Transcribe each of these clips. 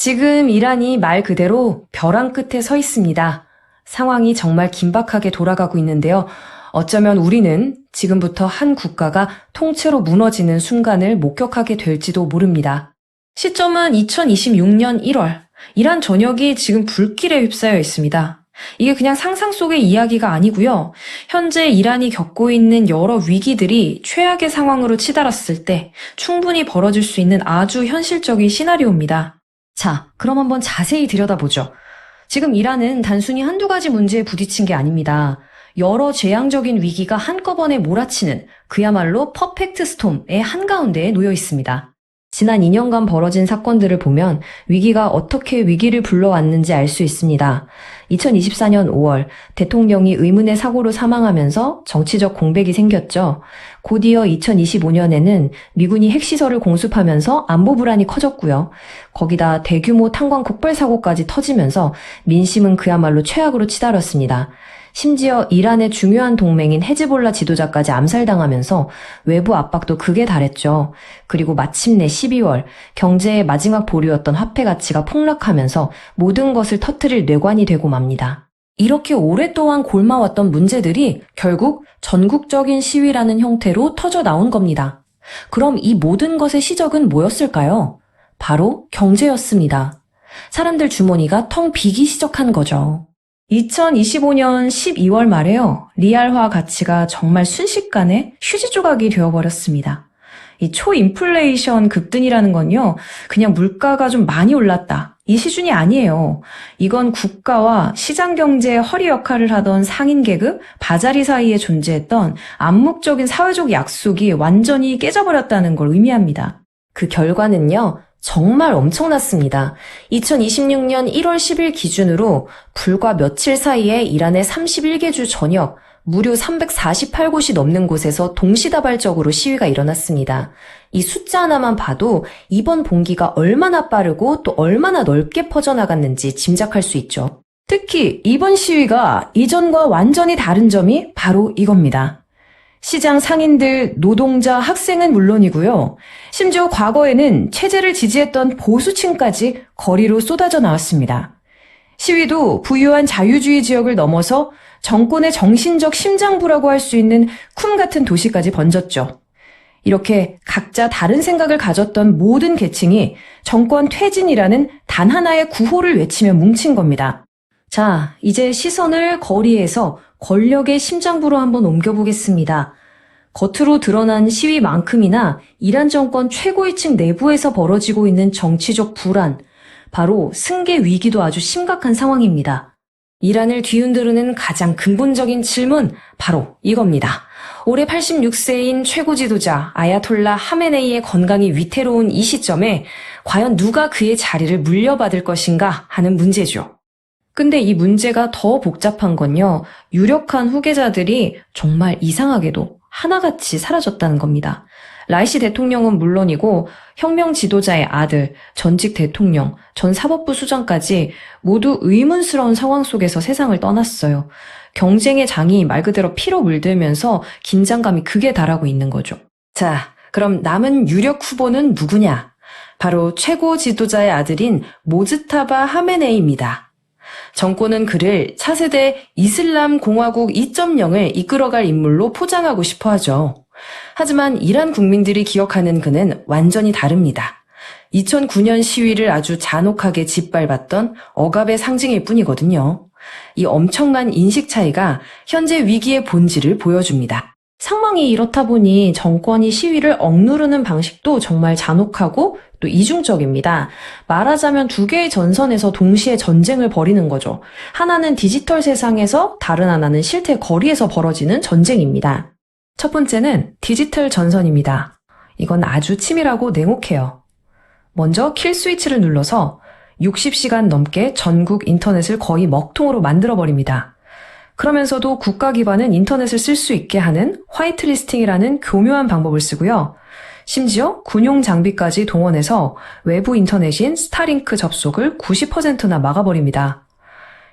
지금 이란이 말 그대로 벼랑 끝에 서 있습니다. 상황이 정말 긴박하게 돌아가고 있는데요. 어쩌면 우리는 지금부터 한 국가가 통째로 무너지는 순간을 목격하게 될지도 모릅니다. 시점은 2026년 1월. 이란 전역이 지금 불길에 휩싸여 있습니다. 이게 그냥 상상 속의 이야기가 아니고요. 현재 이란이 겪고 있는 여러 위기들이 최악의 상황으로 치달았을 때 충분히 벌어질 수 있는 아주 현실적인 시나리오입니다. 자, 그럼 한번 자세히 들여다보죠. 지금 이란은 단순히 한두 가지 문제에 부딪힌 게 아닙니다. 여러 재앙적인 위기가 한꺼번에 몰아치는 그야말로 퍼펙트 스톰의 한가운데에 놓여 있습니다. 지난 2년간 벌어진 사건들을 보면 위기가 어떻게 위기를 불러왔는지 알 수 있습니다. 2024년 5월 대통령이 의문의 사고로 사망하면서 정치적 공백이 생겼죠. 곧이어 2025년에는 미군이 핵시설을 공습하면서 안보 불안이 커졌고요. 거기다 대규모 탄광 폭발 사고까지 터지면서 민심은 그야말로 최악으로 치달았습니다. 심지어 이란의 중요한 동맹인 헤즈볼라 지도자까지 암살당하면서 외부 압박도 극에 달했죠. 그리고 마침내 12월 경제의 마지막 보루였던 화폐 가치가 폭락하면서 모든 것을 터뜨릴 뇌관이 되고 맙니다. 이렇게 오랫동안 골마왔던 문제들이 결국 전국적인 시위라는 형태로 터져 나온 겁니다. 그럼 이 모든 것의 시작은 뭐였을까요? 바로 경제였습니다. 사람들 주머니가 텅 비기 시작한 거죠. 2025년 12월 말에요. 리알화 가치가 정말 순식간에 휴지 조각이 되어버렸습니다. 이 초인플레이션 급등이라는 건요, 그냥 물가가 좀 많이 올랐다, 이 수준이 아니에요. 이건 국가와 시장 경제의 허리 역할을 하던 상인 계급, 바자리 사이에 존재했던 암묵적인 사회적 약속이 완전히 깨져버렸다는 걸 의미합니다. 그 결과는요, 정말 엄청났습니다. 2026년 1월 10일 기준으로 불과 며칠 사이에 이란의 31개 주 전역 무려 348곳이 넘는 곳에서 동시다발적으로 시위가 일어났습니다. 이 숫자 하나만 봐도 이번 봉기가 얼마나 빠르고 또 얼마나 넓게 퍼져나갔는지 짐작할 수 있죠. 특히 이번 시위가 이전과 완전히 다른 점이 바로 이겁니다. 시장 상인들, 노동자, 학생은 물론이고요. 심지어 과거에는 체제를 지지했던 보수층까지 거리로 쏟아져 나왔습니다. 시위도 부유한 자유주의 지역을 넘어서 정권의 정신적 심장부라고 할 수 있는 쿰 같은 도시까지 번졌죠. 이렇게 각자 다른 생각을 가졌던 모든 계층이 정권 퇴진이라는 단 하나의 구호를 외치며 뭉친 겁니다. 자, 이제 시선을 거리에서 권력의 심장부로 한번 옮겨보겠습니다. 겉으로 드러난 시위만큼이나 이란 정권 최고위층 내부에서 벌어지고 있는 정치적 불안, 바로 승계 위기도 아주 심각한 상황입니다. 이란을 뒤흔드는 가장 근본적인 질문, 바로 이겁니다. 올해 86세인 최고 지도자 아야톨라 하메네이의 건강이 위태로운 이 시점에 과연 누가 그의 자리를 물려받을 것인가 하는 문제죠. 근데 이 문제가 더 복잡한 건요, 유력한 후계자들이 정말 이상하게도 하나같이 사라졌다는 겁니다. 라이시 대통령은 물론이고 혁명 지도자의 아들, 전직 대통령, 전 사법부 수장까지 모두 의문스러운 상황 속에서 세상을 떠났어요. 경쟁의 장이 말 그대로 피로 물들면서 긴장감이 극에 달하고 있는 거죠. 자, 그럼 남은 유력 후보는 누구냐? 바로 최고 지도자의 아들인 모즈타바 하메네이입니다. 정권은 그를 차세대 이슬람 공화국 2.0을 이끌어갈 인물로 포장하고 싶어 하죠. 하지만 이란 국민들이 기억하는 그는 완전히 다릅니다. 2009년 시위를 아주 잔혹하게 짓밟았던 억압의 상징일 뿐이거든요. 이 엄청난 인식 차이가 현재 위기의 본질을 보여줍니다. 상황이 이렇다 보니 정권이 시위를 억누르는 방식도 정말 잔혹하고 또 이중적입니다. 말하자면 두 개의 전선에서 동시에 전쟁을 벌이는 거죠. 하나는 디지털 세상에서, 다른 하나는 실제 거리에서 벌어지는 전쟁입니다. 첫 번째는 디지털 전선입니다. 이건 아주 치밀하고 냉혹해요. 먼저 킬 스위치를 눌러서 60시간 넘게 전국 인터넷을 거의 먹통으로 만들어버립니다. 그러면서도 국가 기반은 인터넷을 쓸 수 있게 하는 화이트리스팅이라는 교묘한 방법을 쓰고요. 심지어 군용 장비까지 동원해서 외부 인터넷인 스타링크 접속을 90%나 막아버립니다.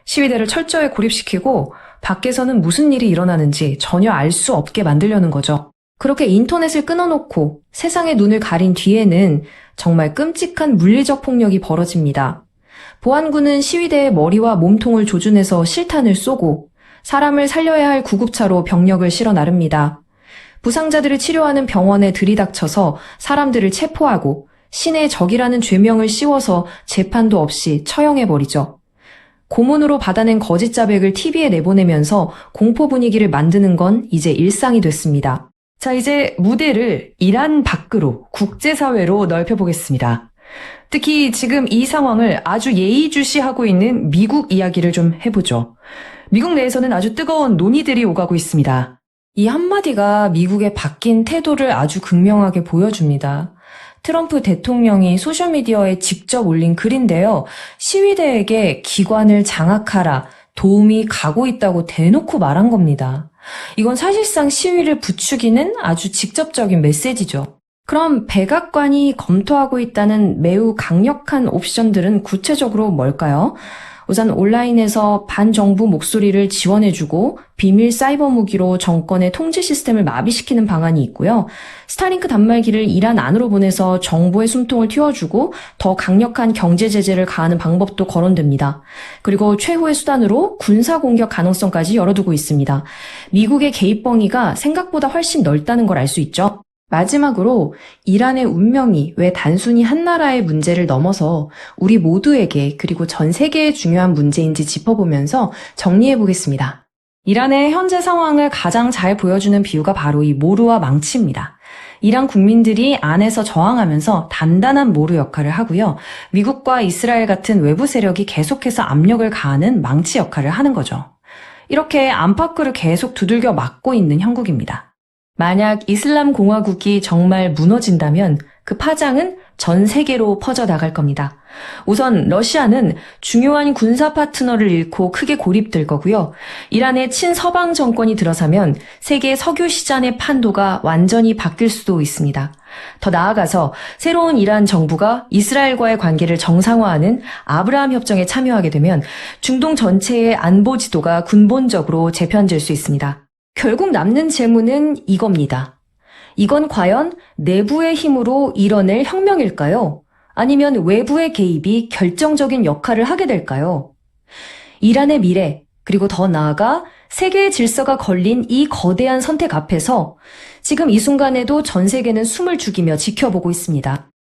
시위대를 철저히 고립시키고 밖에서는 무슨 일이 일어나는지 전혀 알 수 없게 만들려는 거죠. 그렇게 인터넷을 끊어놓고 세상의 눈을 가린 뒤에는 정말 끔찍한 물리적 폭력이 벌어집니다. 보안군은 시위대의 머리와 몸통을 조준해서 실탄을 쏘고 사람을 살려야 할 구급차로 병력을 실어 나릅니다. 부상자들을 치료하는 병원에 들이닥쳐서 사람들을 체포하고 신의 적이라는 죄명을 씌워서 재판도 없이 처형해버리죠. 고문으로 받아낸 거짓 자백을 TV에 내보내면서 공포 분위기를 만드는 건 이제 일상이 됐습니다. 자, 이제 무대를 이란 밖으로 국제사회로 넓혀보겠습니다. 특히 지금 이 상황을 아주 예의주시하고 있는 미국 이야기를 좀 해보죠. 미국 내에서는 아주 뜨거운 논의들이 오가고 있습니다. 이 한마디가 미국의 바뀐 태도를 아주 극명하게 보여줍니다. 트럼프 대통령이 소셜미디어에 직접 올린 글인데요. 시위대에게 기관을 장악하라, 도움이 가고 있다고 대놓고 말한 겁니다. 이건 사실상 시위를 부추기는 아주 직접적인 메시지죠. 그럼 백악관이 검토하고 있다는 매우 강력한 옵션들은 구체적으로 뭘까요? 우선 온라인에서 반정부 목소리를 지원해주고 비밀 사이버 무기로 정권의 통제 시스템을 마비시키는 방안이 있고요. 스타링크 단말기를 이란 안으로 보내서 정보의 숨통을 틔워주고 더 강력한 경제 제재를 가하는 방법도 거론됩니다. 그리고 최후의 수단으로 군사 공격 가능성까지 열어두고 있습니다. 미국의 개입 범위가 생각보다 훨씬 넓다는 걸 알 수 있죠. 마지막으로 이란의 운명이 왜 단순히 한 나라의 문제를 넘어서 우리 모두에게 그리고 전 세계에 중요한 문제인지 짚어보면서 정리해보겠습니다. 이란의 현재 상황을 가장 잘 보여주는 비유가 바로 이 모루와 망치입니다. 이란 국민들이 안에서 저항하면서 단단한 모루 역할을 하고요. 미국과 이스라엘 같은 외부 세력이 계속해서 압력을 가하는 망치 역할을 하는 거죠. 이렇게 안팎으로 계속 두들겨 맞고 있는 형국입니다. 만약 이슬람 공화국이 정말 무너진다면 그 파장은 전 세계로 퍼져나갈 겁니다. 우선 러시아는 중요한 군사 파트너를 잃고 크게 고립될 거고요. 이란의 친서방 정권이 들어서면 세계 석유 시장의 판도가 완전히 바뀔 수도 있습니다. 더 나아가서 새로운 이란 정부가 이스라엘과의 관계를 정상화하는 아브라함 협정에 참여하게 되면 중동 전체의 안보 지도가 근본적으로 재편될 수 있습니다. 결국 남는 질문은 이겁니다. 이건 과연 내부의 힘으로 이뤄낼 혁명일까요? 아니면 외부의 개입이 결정적인 역할을 하게 될까요? 이란의 미래, 그리고 더 나아가 세계의 질서가 걸린 이 거대한 선택 앞에서 지금 이 순간에도 전 세계는 숨을 죽이며 지켜보고 있습니다.